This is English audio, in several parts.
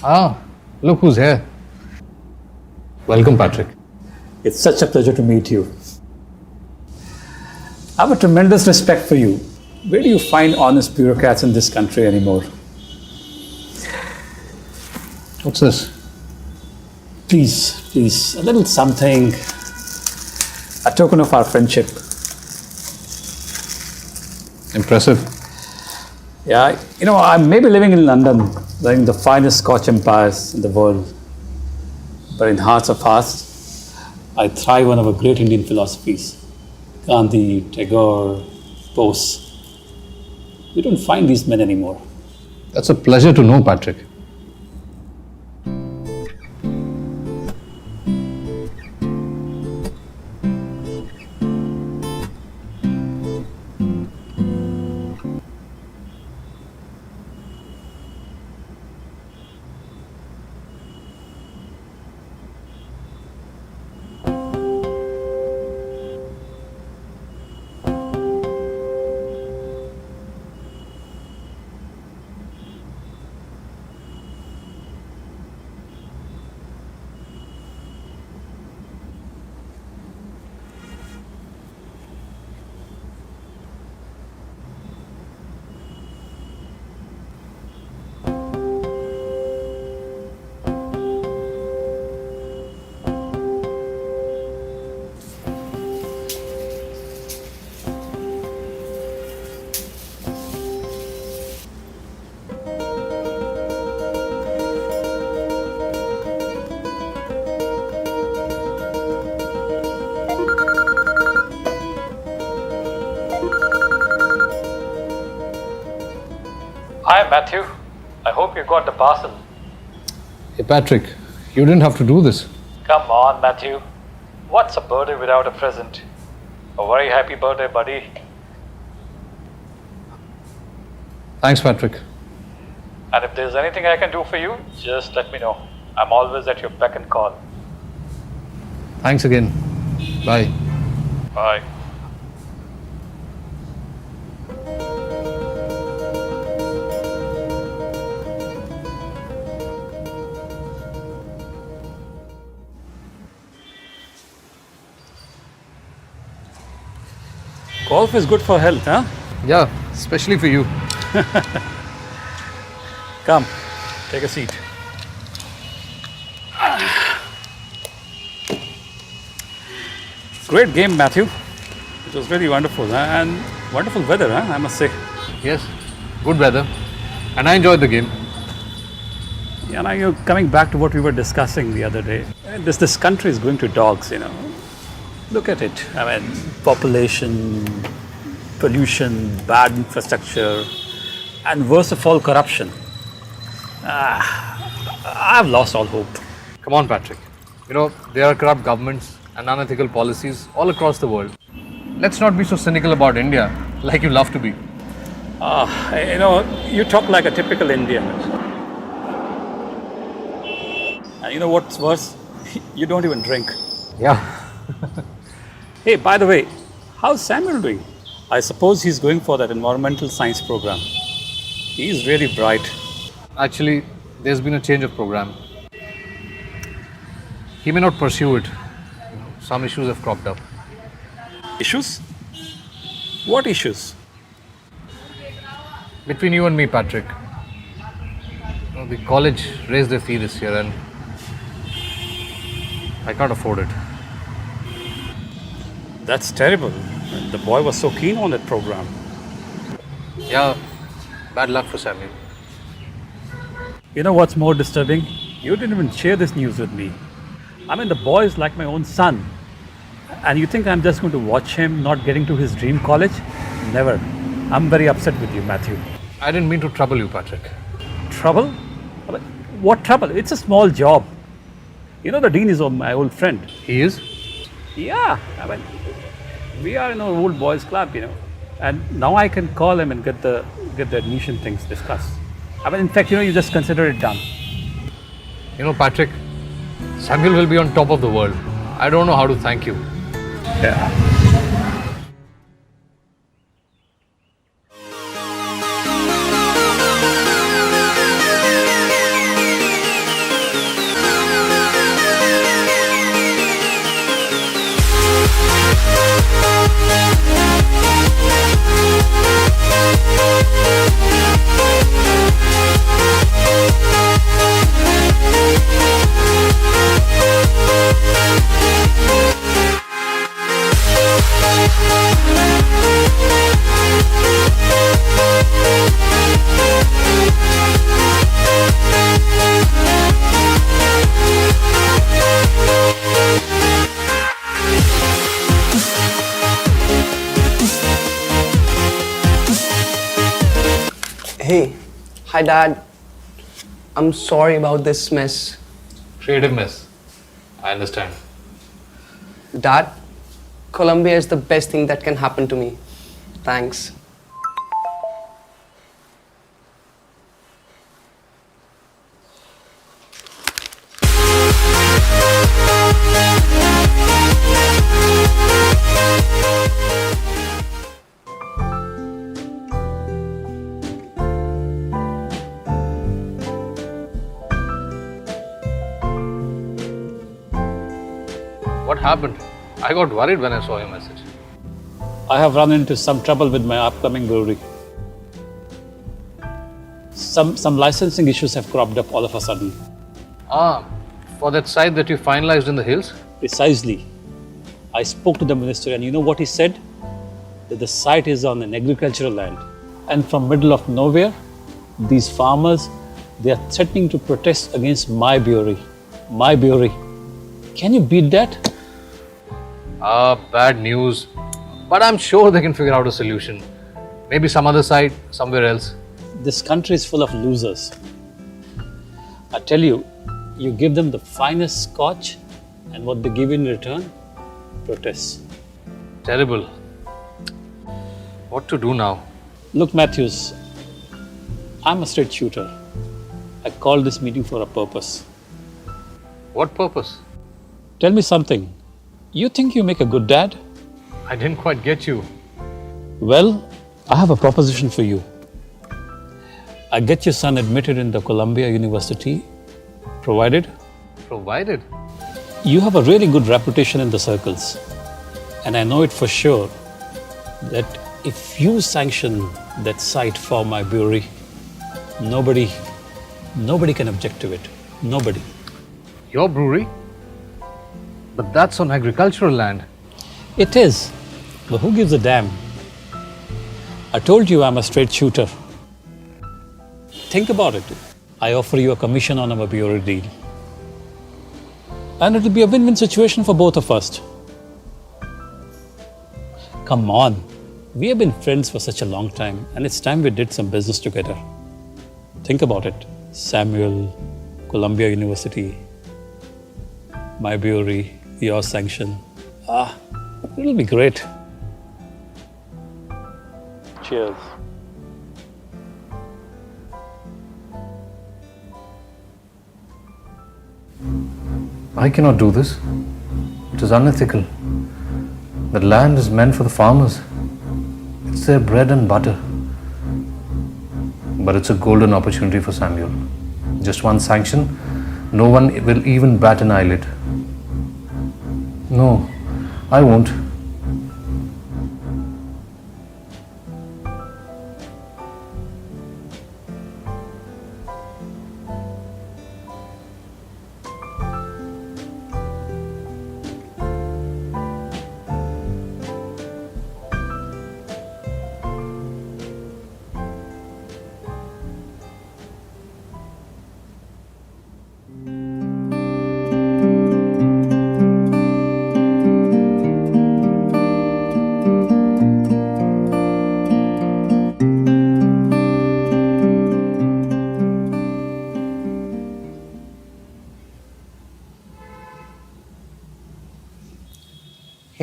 Ah, look who's here. Welcome, Patrick. It's such a pleasure to meet you. I have a tremendous respect for you. Where do you find honest bureaucrats in this country anymore? What's this? Please, a little something. A token of our friendship. Impressive. Yeah, I may be living in London, running the finest Scotch empires in the world. But in hearts of hearts, I thrive on our great Indian philosophies. Gandhi, Tagore, Bose. We don't find these men anymore. That's a pleasure to know, Patrick. Hi, Matthew. I hope you got the parcel. Hey, Patrick, you didn't have to do this. Come on, Matthew. What's a birthday without a present? A very happy birthday, buddy. Thanks, Patrick. And if there's anything I can do for you, just let me know. I'm always at your beck and call. Thanks again. Bye. Bye. Golf is good for health, huh? Yeah, especially for you. Come, take a seat. Great game, Matthew. It was really wonderful, huh? And wonderful weather, huh? I must say. Yes, good weather. And I enjoyed the game. Yeah, now you're coming back to what we were discussing the other day. This country is going to dogs, Look at it. I mean, population, pollution, bad infrastructure, and worst of all, corruption. I've lost all hope. Come on, Patrick. There are corrupt governments and unethical policies all across the world. Let's not be so cynical about India, like you love to be. You talk like a typical Indian. And you know what's worse? You don't even drink. Yeah. Hey, by the way, how's Samuel doing? I suppose he's going for that environmental science program. He's really bright. Actually, there's been a change of program. He may not pursue it. Some issues have cropped up. Issues? What issues? Between you and me, Patrick, The college raised their fee this year and I can't afford it. That's terrible. The boy was so keen on that program. Yeah, bad luck for Samuel. You know what's more disturbing? You didn't even share this news with me. I mean, the boy is like my own son. And you think I'm just going to watch him not getting to his dream college? Never. I'm very upset with you, Matthew. I didn't mean to trouble you, Patrick. Trouble? What trouble? It's a small job. You know, the dean is my old friend. He is? Yeah, I mean, we are in our old boys club, you know. And now I can call him and get the admission things discussed. I mean, in fact, you just consider it done. Patrick, Samuel will be on top of the world. I don't know how to thank you. Yeah. Hey, hi Dad. I'm sorry about this mess. Creative mess. I understand. Dad, Colombia is the best thing that can happen to me. Thanks. What happened? I got worried when I saw your message. I have run into some trouble with my upcoming brewery. Some licensing issues have cropped up all of a sudden. For that site that you finalized in the hills? Precisely. I spoke to the minister and you know what he said? That the site is on an agricultural land. And from middle of nowhere, these farmers, they are threatening to protest against my brewery. My brewery. Can you beat that? Bad news. But I'm sure they can figure out a solution. Maybe some other site, somewhere else. This country is full of losers. I tell you, you give them the finest scotch and what they give in return? Protest. Terrible. What to do now? Look, Matthews, I'm a straight shooter. I called this meeting for a purpose. What purpose? Tell me something. You think you make a good dad? I didn't quite get you. Well, I have a proposition for you. I get your son admitted in the Columbia University, provided Provided? you have a really good reputation in the circles. And I know it for sure that if you sanction that site for my brewery, nobody can object to it. Nobody. Your brewery? But that's on agricultural land. It is. But who gives a damn? I told you I'm a straight shooter. Think about it. I offer you a commission on our brewery deal. And it'll be a win-win situation for both of us. Come on. We have been friends for such a long time, and it's time we did some business together. Think about it. Samuel, Columbia University, my brewery, your sanction. It'll be great. Cheers. I cannot do this. It is unethical. The land is meant for the farmers. It's their bread and butter. But it's a golden opportunity for Samuel. Just one sanction, no one will even bat an eyelid. No, I won't.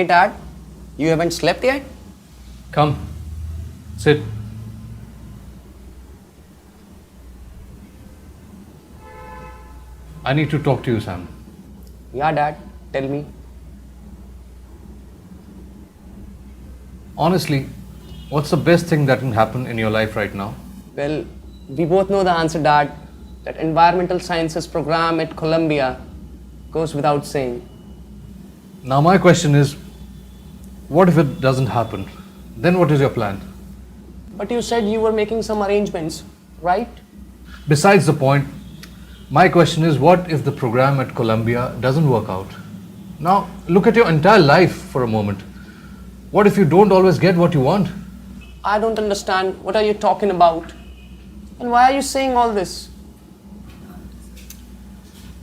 Hey Dad, you haven't slept yet? Come, sit. I need to talk to you, Sam. Yeah Dad, tell me. Honestly, what's the best thing that can happen in your life right now? Well, we both know the answer, Dad. That environmental sciences program at Columbia goes without saying. Now my question is, what if it doesn't happen? Then what is your plan? But you said you were making some arrangements, right? Besides the point, my question is, what if the program at Columbia doesn't work out? Now, look at your entire life for a moment. What if you don't always get what you want? I don't understand. What are you talking about? And why are you saying all this?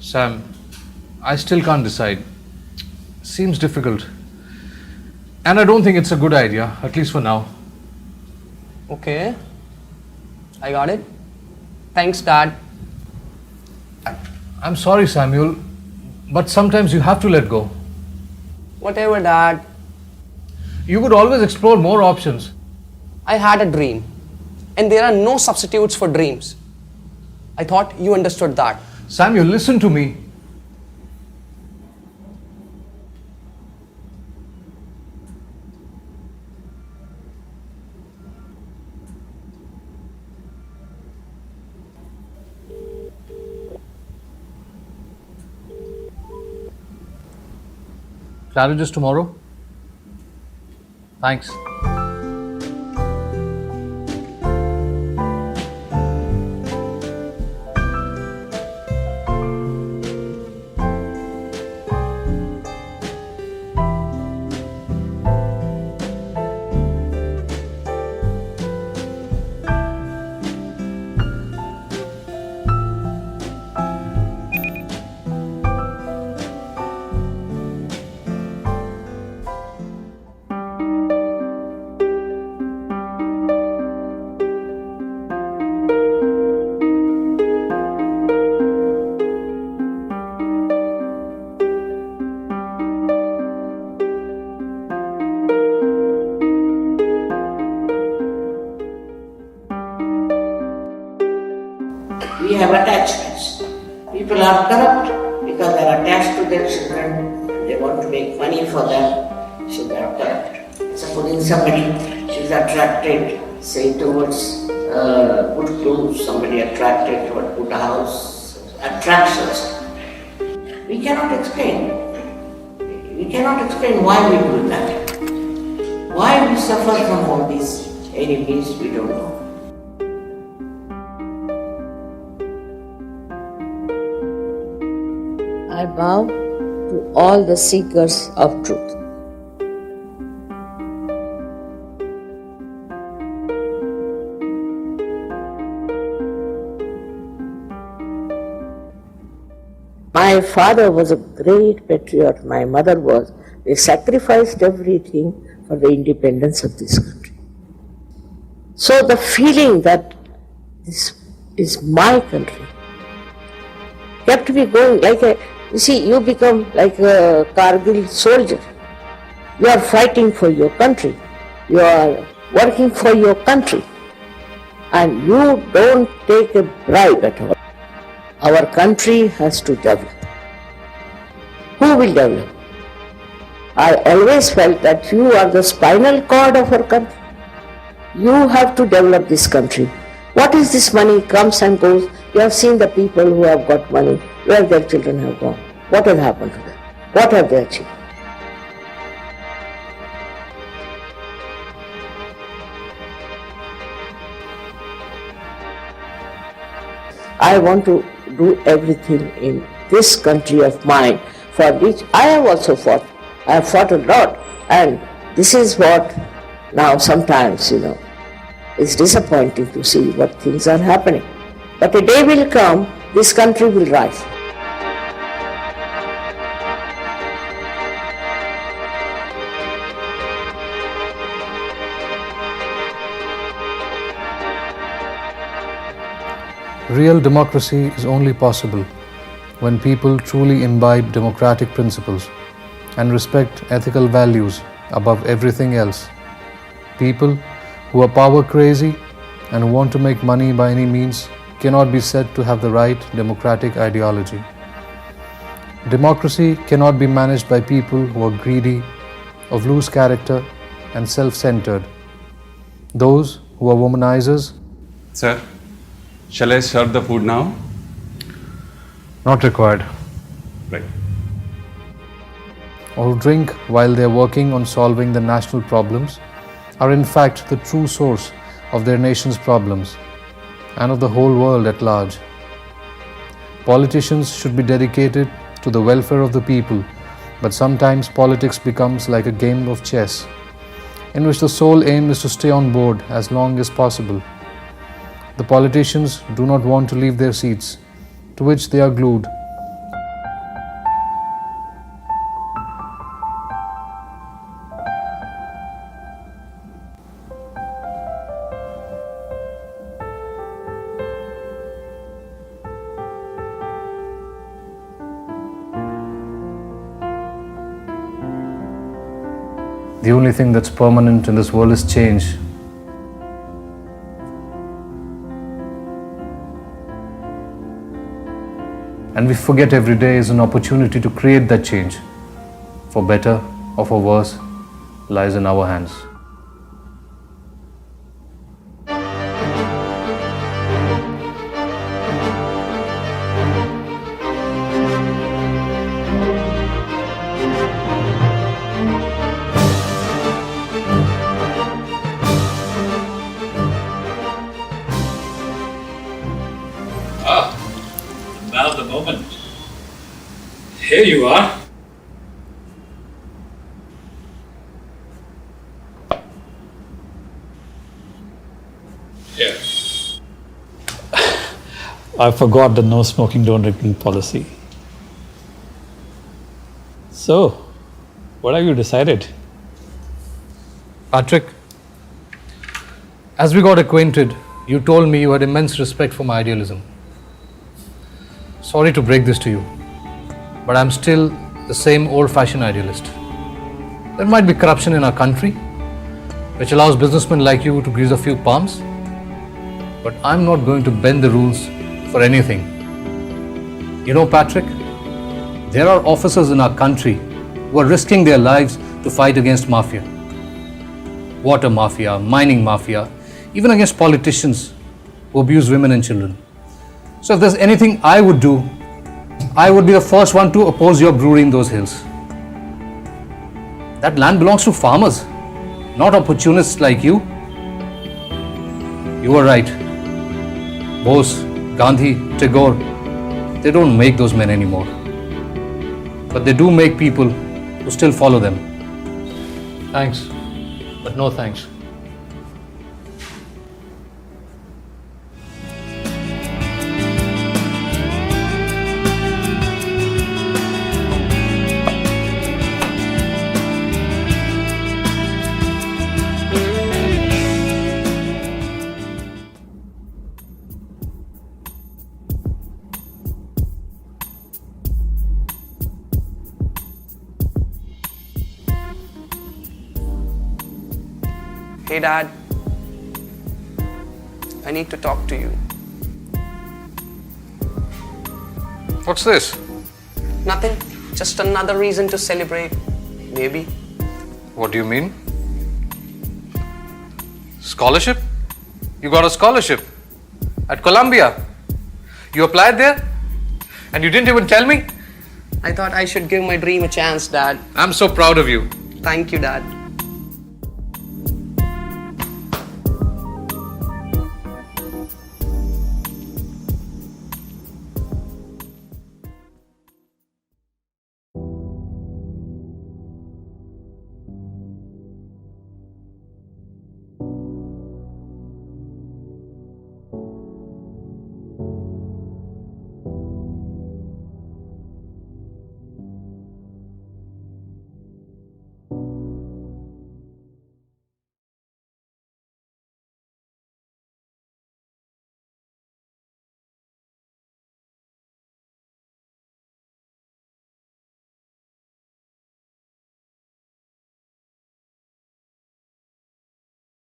Sam, I still can't decide. Seems difficult. And I don't think it's a good idea, at least for now. Okay. I got it. Thanks, Dad. I'm sorry, Samuel, but sometimes you have to let go. Whatever, Dad. You could always explore more options. I had a dream. And there are no substitutes for dreams. I thought you understood that. Samuel, listen to me. Claridges tomorrow? Thanks. We have attachments. People are corrupt because they are attached to their children. They want to make money for them, so they are corrupt. Supposing somebody is attracted, say, towards good clothes, somebody attracted towards good house, attractions. We cannot explain. We cannot explain why we do that. Why we suffer from all these enemies, we don't know. I bow to all the seekers of truth. My father was a great patriot, my mother was. They sacrificed everything for the independence of this country. So the feeling that this is my country kept me going like a, you see, you become like a Kargil soldier. You are fighting for your country. You are working for your country. And you don't take a bribe at all. Our country has to develop. Who will develop? I always felt that you are the spinal cord of our country. You have to develop this country. What is this money comes and goes? You have seen the people who have got money, where their children have gone. What has happened to them? What have they achieved? I want to do everything in this country of mine, for which I have also fought. I have fought a lot, and this is what now sometimes, it's disappointing to see what things are happening. But a day will come, this country will rise. Real democracy is only possible when people truly imbibe democratic principles and respect ethical values above everything else. People who are power crazy and who want to make money by any means cannot be said to have the right democratic ideology. Democracy cannot be managed by people who are greedy, of loose character and self-centered. Those who are womanizers. Sir, shall I serve the food now? Not required. Right. Or who drink while they are working on solving the national problems are in fact the true source of their nation's problems and of the whole world at large. Politicians should be dedicated to the welfare of the people, but sometimes politics becomes like a game of chess, in which the sole aim is to stay on board as long as possible. The politicians do not want to leave their seats, to which they are glued. The only thing that's permanent in this world is change. And we forget every day is an opportunity to create that change. For better or for worse, lies in our hands. Now the moment. Here you are. Here. I forgot the no smoking, don't drinking policy. So, what have you decided? Patrick, as we got acquainted, you told me you had immense respect for my idealism. Sorry to break this to you, but I'm still the same old-fashioned idealist. There might be corruption in our country, which allows businessmen like you to grease a few palms, but I'm not going to bend the rules for anything. You know, Patrick, there are officers in our country who are risking their lives to fight against mafia. Water mafia, mining mafia, even against politicians who abuse women and children. So if there's anything I would do, I would be the first one to oppose your brewery in those hills. That land belongs to farmers, not opportunists like you. You were right. Bose, Gandhi, Tagore, they don't make those men anymore. But they do make people who still follow them. Thanks, but no thanks. Hey Dad, I need to talk to you. What's this? Nothing, just another reason to celebrate, maybe. What do you mean? Scholarship? You got a scholarship at Columbia. You applied there and you didn't even tell me? I thought I should give my dream a chance, Dad. I'm so proud of you. Thank you, Dad.